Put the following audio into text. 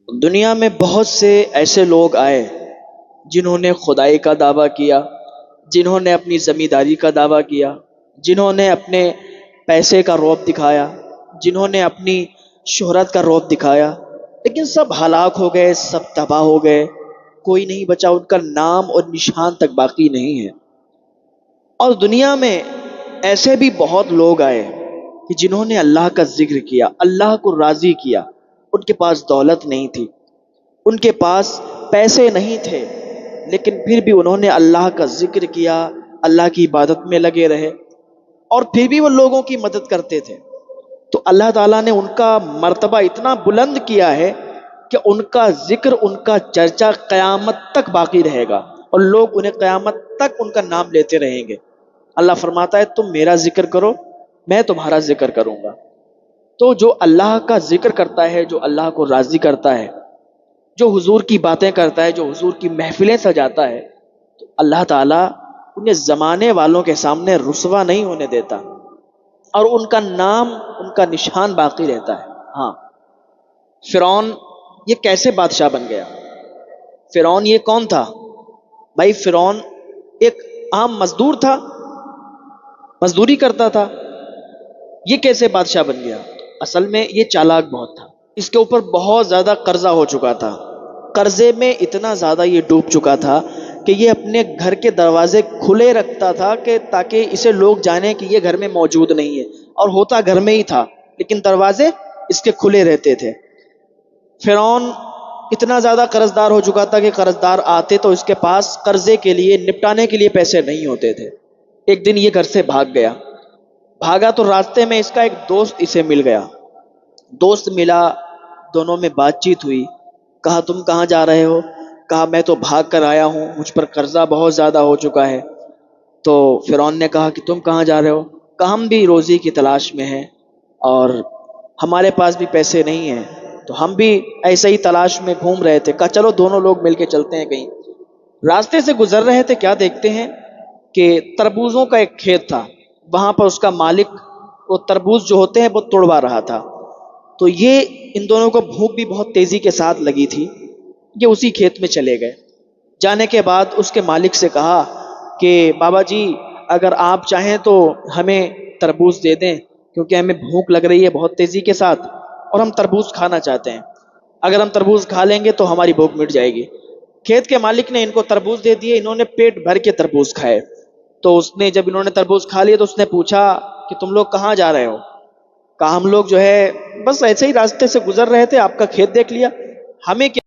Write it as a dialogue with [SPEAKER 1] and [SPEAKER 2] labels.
[SPEAKER 1] دنیا میں بہت سے ایسے لوگ آئے جنہوں نے خدائی کا دعویٰ کیا، جنہوں نے اپنی زمینداری کا دعویٰ کیا، جنہوں نے اپنے پیسے کا رعب دکھایا، جنہوں نے اپنی شہرت کا رعب دکھایا، لیکن سب ہلاک ہو گئے، سب تباہ ہو گئے، کوئی نہیں بچا، ان کا نام اور نشان تک باقی نہیں ہے۔ اور دنیا میں ایسے بھی بہت لوگ آئے کہ جنہوں نے اللہ کا ذکر کیا، اللہ کو راضی کیا، ان کے پاس دولت نہیں تھی، ان کے پاس پیسے نہیں تھے، لیکن پھر بھی انہوں نے اللہ کا ذکر کیا، اللہ کی عبادت میں لگے رہے، اور پھر بھی وہ لوگوں کی مدد کرتے تھے۔ تو اللہ تعالیٰ نے ان کا مرتبہ اتنا بلند کیا ہے کہ ان کا ذکر، ان کا چرچا قیامت تک باقی رہے گا، اور لوگ انہیں قیامت تک ان کا نام لیتے رہیں گے۔ اللہ فرماتا ہے تم میرا ذکر کرو، میں تمہارا ذکر کروں گا۔ تو جو اللہ کا ذکر کرتا ہے، جو اللہ کو راضی کرتا ہے، جو حضور کی باتیں کرتا ہے، جو حضور کی محفلیں سجاتا ہے، تو اللہ تعالیٰ انہیں زمانے والوں کے سامنے رسوا نہیں ہونے دیتا، اور ان کا نام، ان کا نشان باقی رہتا ہے۔ ہاں، فرعون یہ کیسے بادشاہ بن گیا؟ فرعون یہ کون تھا؟ بھائی فرعون ایک عام مزدور تھا، مزدوری کرتا تھا، یہ کیسے بادشاہ بن گیا؟ اصل میں یہ چالاک بہت تھا، اس کے اوپر بہت زیادہ قرضہ ہو چکا تھا، قرضے میں اتنا زیادہ یہ ڈوب چکا تھا کہ یہ اپنے گھر کے دروازے کھلے رکھتا تھا کہ تاکہ اسے لوگ جانیں کہ یہ گھر میں موجود نہیں ہے، اور ہوتا گھر میں ہی تھا لیکن دروازے اس کے کھلے رہتے تھے۔ فرعون اتنا زیادہ قرض دار ہو چکا تھا کہ قرض دار آتے تو اس کے پاس قرضے کے لیے، نپٹانے کے لیے پیسے نہیں ہوتے تھے۔ ایک دن یہ گھر سے بھاگ گیا، بھاگا تو راستے میں اس کا ایک دوست اسے مل گیا، دوست ملا، دونوں میں بات چیت ہوئی، کہا تم کہاں جا رہے ہو؟ کہا میں تو بھاگ کر آیا ہوں، مجھ پر قرضہ بہت زیادہ ہو چکا ہے۔ تو فرعون نے کہا کہ تم کہاں جا رہے ہو؟ کہا ہم بھی روزی کی تلاش میں ہیں، اور ہمارے پاس بھی پیسے نہیں ہیں، تو ہم بھی ایسے ہی تلاش میں گھوم رہے تھے۔ کہا چلو دونوں لوگ مل کے چلتے ہیں کہیں۔ راستے سے گزر رہے تھے، کیا دیکھتے ہیں کہ تربوزوں کا ایک کھیت تھا، وہاں پر اس کا مالک وہ تربوز جو ہوتے ہیں وہ توڑوا رہا تھا۔ تو یہ ان دونوں کو بھوک بھی بہت تیزی کے ساتھ لگی تھی، یہ اسی کھیت میں چلے گئے۔ جانے کے بعد اس کے مالک سے کہا کہ بابا جی اگر آپ چاہیں تو ہمیں تربوز دے دیں، کیونکہ ہمیں بھوک لگ رہی ہے بہت تیزی کے ساتھ، اور ہم تربوز کھانا چاہتے ہیں، اگر ہم تربوز کھا لیں گے تو ہماری بھوک مٹ جائے گی۔ کھیت کے مالک نے ان کو تربوز دے دیے، انہوں نے پیٹ بھر کے تربوز کھائے۔ تو اس نے، جب انہوں نے تربوز کھا لیے تو اس نے پوچھا کہ تم لوگ کہاں جا رہے ہو؟ کہا ہم لوگ جو ہے بس ایسے ہی راستے سے گزر رہے تھے، آپ کا کھیت دیکھ لیا، ہمیں کیا